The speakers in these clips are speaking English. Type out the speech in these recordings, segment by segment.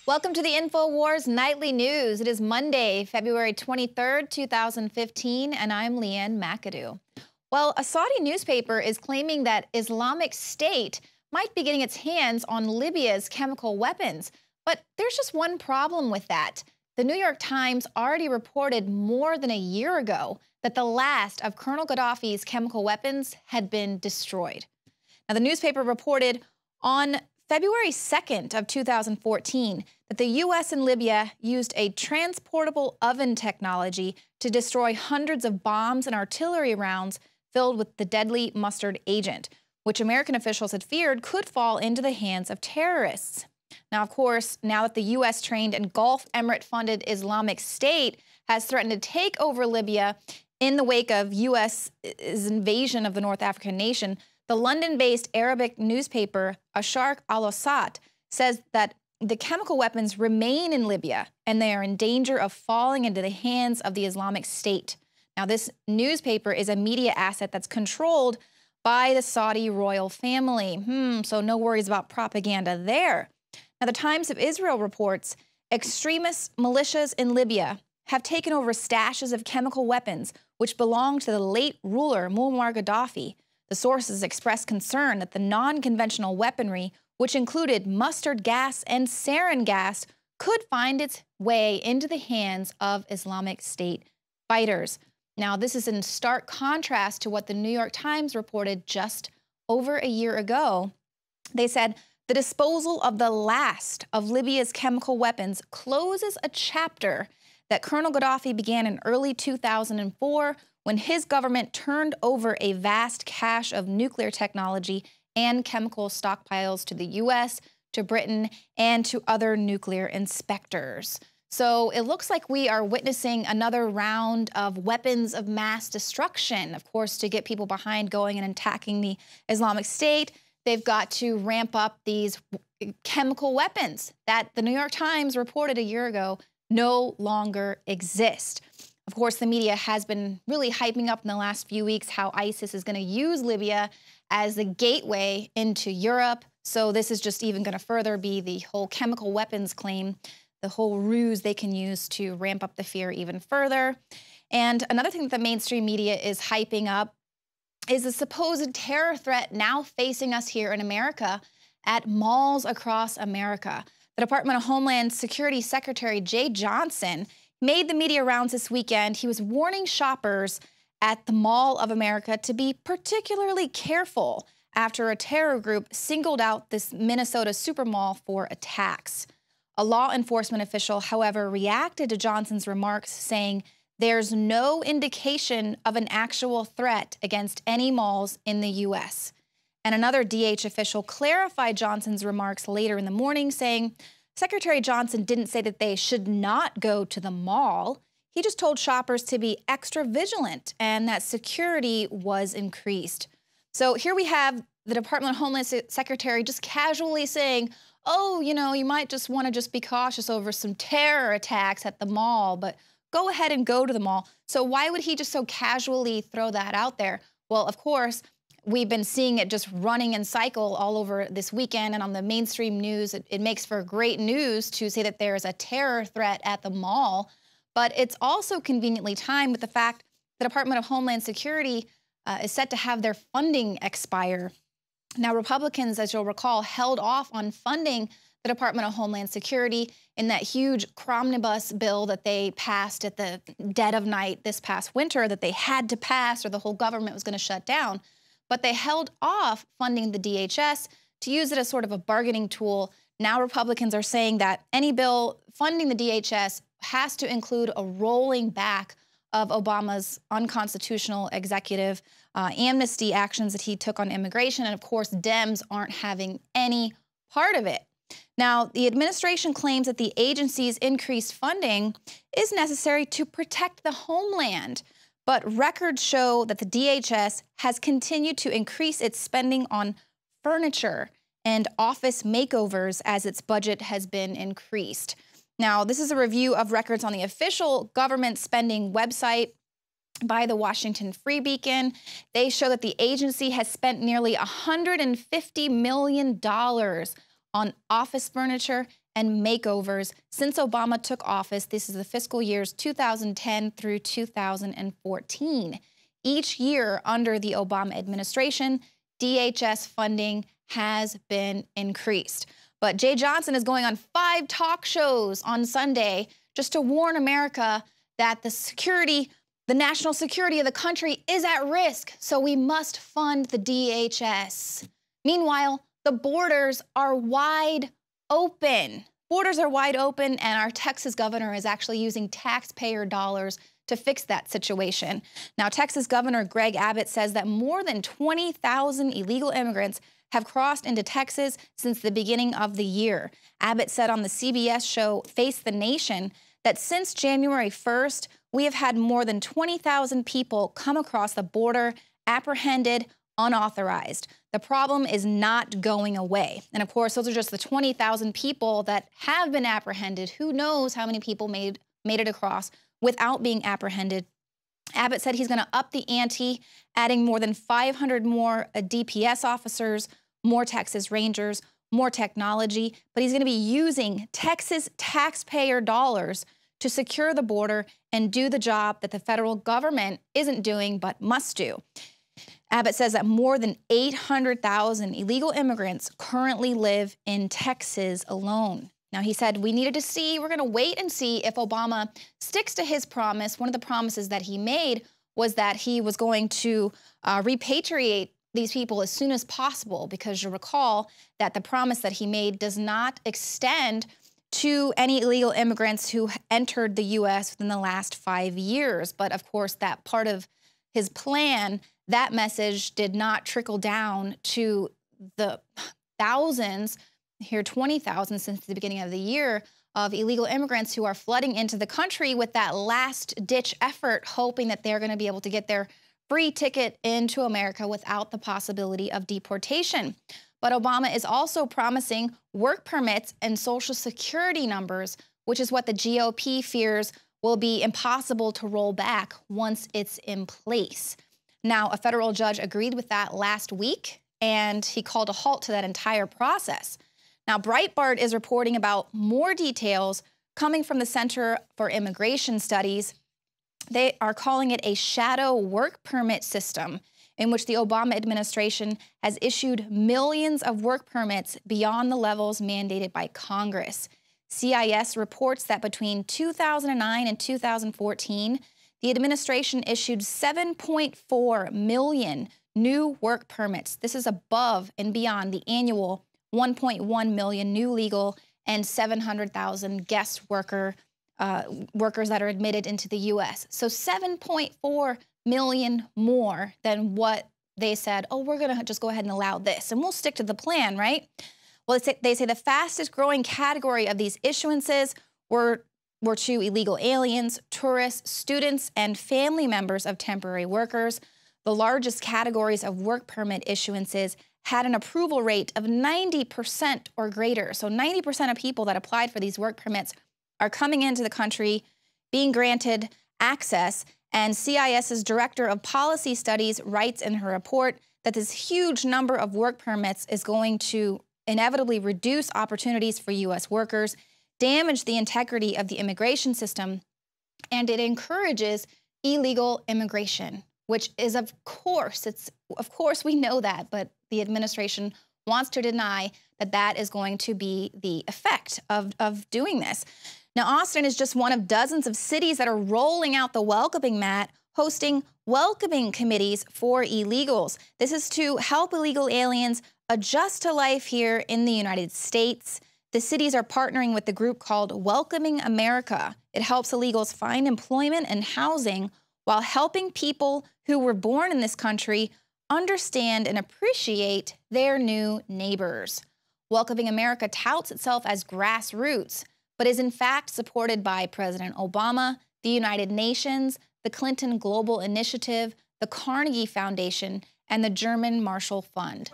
Welcome to the INFOWARS Nightly News. It is Monday, February 23rd, 2015, and I'm Leanne McAdoo. Well, a Saudi newspaper is claiming that Islamic State might be getting its hands on Libya's chemical weapons. But there's just one problem with that. The New York Times already reported more than a year ago that the last of Colonel Gaddafi's chemical weapons had been destroyed. Now, the newspaper reported on February 2nd of 2014 that the U.S. and Libya used a transportable oven technology to destroy hundreds of bombs and artillery rounds filled with the deadly mustard agent, which American officials had feared could fall into the hands of terrorists. Now, of course, now that the U.S.-trained and Gulf Emirate-funded Islamic State has threatened to take over Libya in the wake of U.S.'s invasion of the North African nation, the London-based Arabic newspaper Asharq al-Awsat says that the chemical weapons remain in Libya and they are in danger of falling into the hands of the Islamic State. Now, this newspaper is a media asset that's controlled by the Saudi royal family. So no worries about propaganda there. Now, the Times of Israel reports extremist militias in Libya have taken over stashes of chemical weapons which belonged to the late ruler Muammar Gaddafi. The sources expressed concern that the non-conventional weaponry, which included mustard gas and sarin gas, could find its way into the hands of Islamic State fighters. Now, this is in stark contrast to what the New York Times reported just over a year ago. They said the disposal of the last of Libya's chemical weapons closes a chapter that Colonel Gaddafi began in early 2004 when his government turned over a vast cache of nuclear technology and chemical stockpiles to the U.S., to Britain, and to other nuclear inspectors. So it looks like we are witnessing another round of weapons of mass destruction. Of course, to get people behind going and attacking the Islamic State, they've got to ramp up these chemical weapons that the New York Times reported a year ago no longer exist. Of course, the media has been really hyping up in the last few weeks how ISIS is going to use Libya as the gateway into Europe. So this is just even going to further be the whole chemical weapons claim, the whole ruse they can use to ramp up the fear even further. And another thing that the mainstream media is hyping up is the supposed terror threat now facing us here in America at malls across America. The Department of Homeland Security Secretary Jay Johnson made the media rounds this weekend. He was warning shoppers at the Mall of America to be particularly careful after a terror group singled out this Minnesota supermall for attacks. A law enforcement official, however, reacted to Johnson's remarks, saying there's no indication of an actual threat against any malls in the U.S. And another DH official clarified Johnson's remarks later in the morning, saying Secretary Johnson didn't say that they should not go to the mall. He just told shoppers to be extra vigilant and that security was increased. So here we have the Department of Homeland Secretary just casually saying, oh, you know, you might just want to just be cautious over some terror attacks at the mall, but go ahead and go to the mall. So why would he just so casually throw that out there? Well, of course, we've been seeing it just running in cycle all over this weekend, and on the mainstream news, it makes for great news to say that there is a terror threat at the mall. But it's also conveniently timed with the fact the Department of Homeland Security is set to have their funding expire. Now, Republicans, as you'll recall, held off on funding the Department of Homeland Security in that huge omnibus bill that they passed at the dead of night this past winter that they had to pass or the whole government was going to shut down. But they held off funding the DHS to use it as sort of a bargaining tool. Now Republicans are saying that any bill funding the DHS has to include a rolling back of Obama's unconstitutional executive amnesty actions that he took on immigration. And of course, Dems aren't having any part of it. Now, the administration claims that the agency's increased funding is necessary to protect the homeland. But records show that the DHS has continued to increase its spending on furniture and office makeovers as its budget has been increased. Now, this is a review of records on the official government spending website by the Washington Free Beacon. They show that the agency has spent nearly $150 million on office furniture and makeovers since Obama took office. This is the fiscal years 2010 through 2014. Each year under the Obama administration, DHS funding has been increased. But Jay Johnson is going on 5 talk shows on Sunday just to warn America that the national security of the country is at risk, so we must fund the DHS. Meanwhile, the borders are wide open. Borders are wide open, and our Texas governor is actually using taxpayer dollars to fix that situation. Now, Texas Governor Greg Abbott says that more than 20,000 illegal immigrants have crossed into Texas since the beginning of the year. Abbott said on the CBS show Face the Nation that since January 1st, we have had more than 20,000 people come across the border, apprehended, unauthorized. The problem is not going away. And of course, those are just the 20,000 people that have been apprehended. Who knows how many people made it across without being apprehended. Abbott said he's going to up the ante, adding more than 500 more DPS officers, more Texas Rangers, more technology, but he's going to be using Texas taxpayer dollars to secure the border and do the job that the federal government isn't doing but must do. Abbott says that more than 800,000 illegal immigrants currently live in Texas alone. Now, he said we're going to wait and see if Obama sticks to his promise. One of the promises that he made was that he was going to repatriate these people as soon as possible, because you'll recall that the promise that he made does not extend to any illegal immigrants who entered the U.S. within the last 5 years. But of course, that part of his plan, that message did not trickle down to the thousands, here 20,000 since the beginning of the year, of illegal immigrants who are flooding into the country with that last-ditch effort, hoping that they're going to be able to get their free ticket into America without the possibility of deportation. But Obama is also promising work permits and Social Security numbers, which is what the GOP fears will be impossible to roll back once it's in place. Now, a federal judge agreed with that last week, and he called a halt to that entire process. Now, Breitbart is reporting about more details coming from the Center for Immigration Studies. They are calling it a shadow work permit system, in which the Obama administration has issued millions of work permits beyond the levels mandated by Congress. CIS reports that between 2009 and 2014, the administration issued 7.4 million new work permits. This is above and beyond the annual 1.1 million new legal and 700,000 guest workers that are admitted into the U.S. So 7.4 million more than what they said, oh, we're going to just go ahead and allow this, and we'll stick to the plan, right? Well, they say the fastest growing category of these issuances were to illegal aliens, tourists, students, and family members of temporary workers. The largest categories of work permit issuances had an approval rate of 90% or greater. So 90% of people that applied for these work permits are coming into the country, being granted access. And CIS's Director of Policy Studies writes in her report that this huge number of work permits is going to inevitably reduce opportunities for U.S. workers, damage the integrity of the immigration system, and it encourages illegal immigration, which is, of course, we know that, but the administration wants to deny that that is going to be the effect of doing this. Now, Austin is just one of dozens of cities that are rolling out the welcoming mat, hosting welcoming committees for illegals. This is to help illegal aliens adjust to life here in the United States. The cities are partnering with the group called Welcoming America. It helps illegals find employment and housing while helping people who were born in this country understand and appreciate their new neighbors. Welcoming America touts itself as grassroots, but is in fact supported by President Obama, the United Nations, the Clinton Global Initiative, the Carnegie Foundation, and the German Marshall Fund.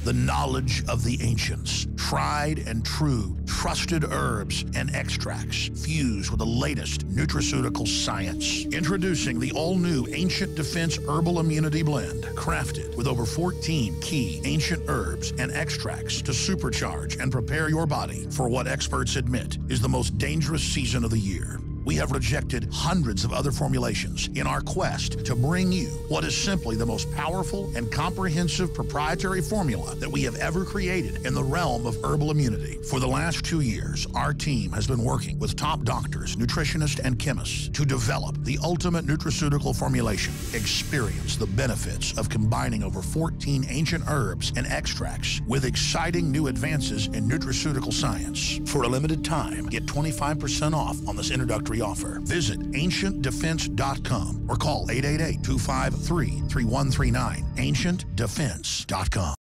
The knowledge of the ancients, tried and true, trusted herbs and extracts fused with the latest nutraceutical science. Introducing the all-new Ancient Defense Herbal Immunity Blend, crafted with over 14 key ancient herbs and extracts to supercharge and prepare your body for what experts admit is the most dangerous season of the year. We have rejected hundreds of other formulations in our quest to bring you what is simply the most powerful and comprehensive proprietary formula that we have ever created in the realm of herbal immunity. For the last 2 years, our team has been working with top doctors, nutritionists, and chemists to develop the ultimate nutraceutical formulation. Experience the benefits of combining over 14 ancient herbs and extracts with exciting new advances in nutraceutical science. For a limited time, get 25% off on this introductory offer. Visit ancientdefense.com or call 888-253-3139. ancientdefense.com.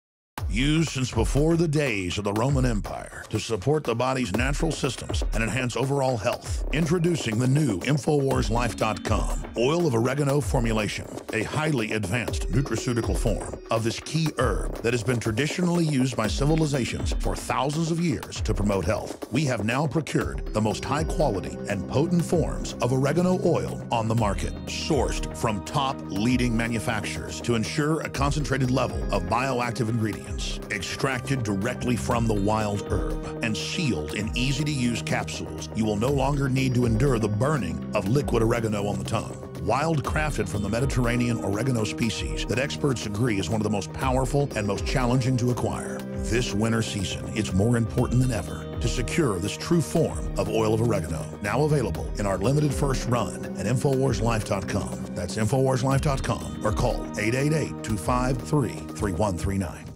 Used since before the days of the Roman Empire to support the body's natural systems and enhance overall health. Introducing the new INFOWARSLife.com oil of oregano formulation, a highly advanced nutraceutical form of this key herb that has been traditionally used by civilizations for thousands of years to promote health. We have now procured the most high quality and potent forms of oregano oil on the market, sourced from top leading manufacturers to ensure a concentrated level of bioactive ingredients, extracted directly from the wild herb and sealed in easy-to-use capsules. You will no longer need to endure the burning of liquid oregano on the tongue. Wild crafted from the Mediterranean oregano species that experts agree is one of the most powerful and most challenging to acquire. This winter season, it's more important than ever to secure this true form of oil of oregano. Now available in our limited first run at INFOWARSLife.com. That's INFOWARSLife.com or call 888-253-3139.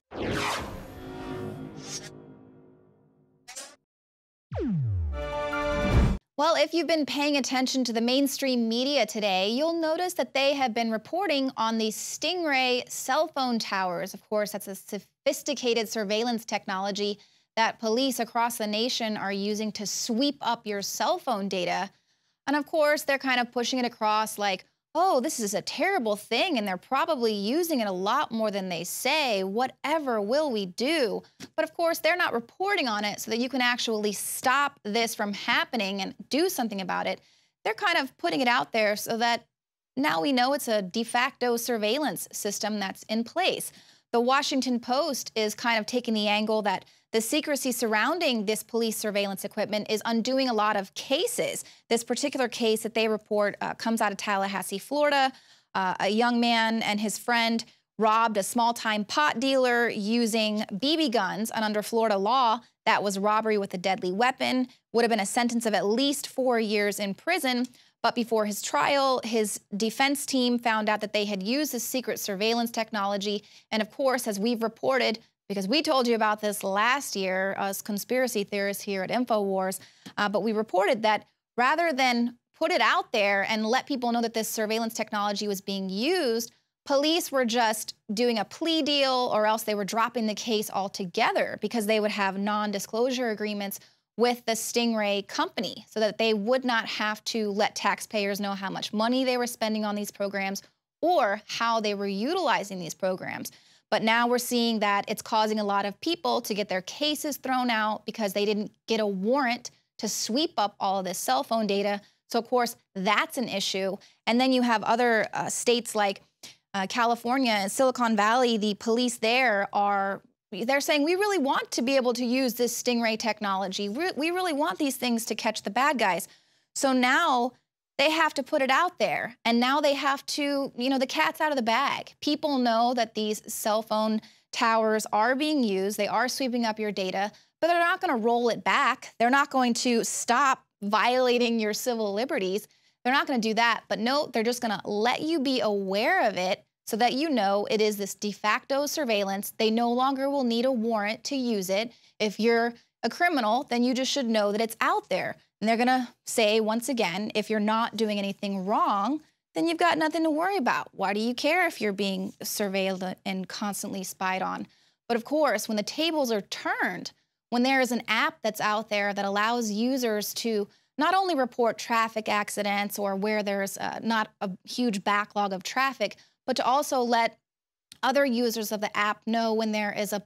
Well, if you've been paying attention to the mainstream media today, you'll notice that they have been reporting on the Stingray cell phone towers. Of course, that's a sophisticated surveillance technology that police across the nation are using to sweep up your cell phone data. And of course, they're kind of pushing it across like, oh, this is a terrible thing, and they're probably using it a lot more than they say. Whatever will we do? But of course, they're not reporting on it so that you can actually stop this from happening and do something about it. They're kind of putting it out there so that now we know it's a de facto surveillance system that's in place. The Washington Post is kind of taking the angle that the secrecy surrounding this police surveillance equipment is undoing a lot of cases. This particular case that they report comes out of Tallahassee, Florida. A young man and his friend robbed a small-time pot dealer using BB guns, and under Florida law, that was robbery with a deadly weapon. Would have been a sentence of at least 4 years in prison. But before his trial, his defense team found out that they had used this secret surveillance technology. And of course, as we've reported, because we told you about this last year, us conspiracy theorists here at InfoWars, but we reported that rather than put it out there and let people know that this surveillance technology was being used, police were just doing a plea deal, or else they were dropping the case altogether because they would have non-disclosure agreements with the Stingray company so that they would not have to let taxpayers know how much money they were spending on these programs or how they were utilizing these programs. But now we're seeing that it's causing a lot of people to get their cases thrown out because they didn't get a warrant to sweep up all of this cell phone data. So, of course, that's an issue. And then you have other states like California and Silicon Valley. The police there they're saying, we really want to be able to use this Stingray technology. We really want these things to catch the bad guys. So now they have to put it out there. And now they have to, the cat's out of the bag. People know that these cell phone towers are being used. They are sweeping up your data, but they're not going to roll it back. They're not going to stop violating your civil liberties. They're not going to do that. But no, they're just going to let you be aware of it so that you know it is this de facto surveillance. They no longer will need a warrant to use it. If you're a criminal, then you just should know that it's out there. And they're going to say, once again, if you're not doing anything wrong, then you've got nothing to worry about. Why do you care if you're being surveilled and constantly spied on? But of course, when the tables are turned, when there is an app that's out there that allows users to not only report traffic accidents or where there's not a huge backlog of traffic, but to also let other users of the app know when there is a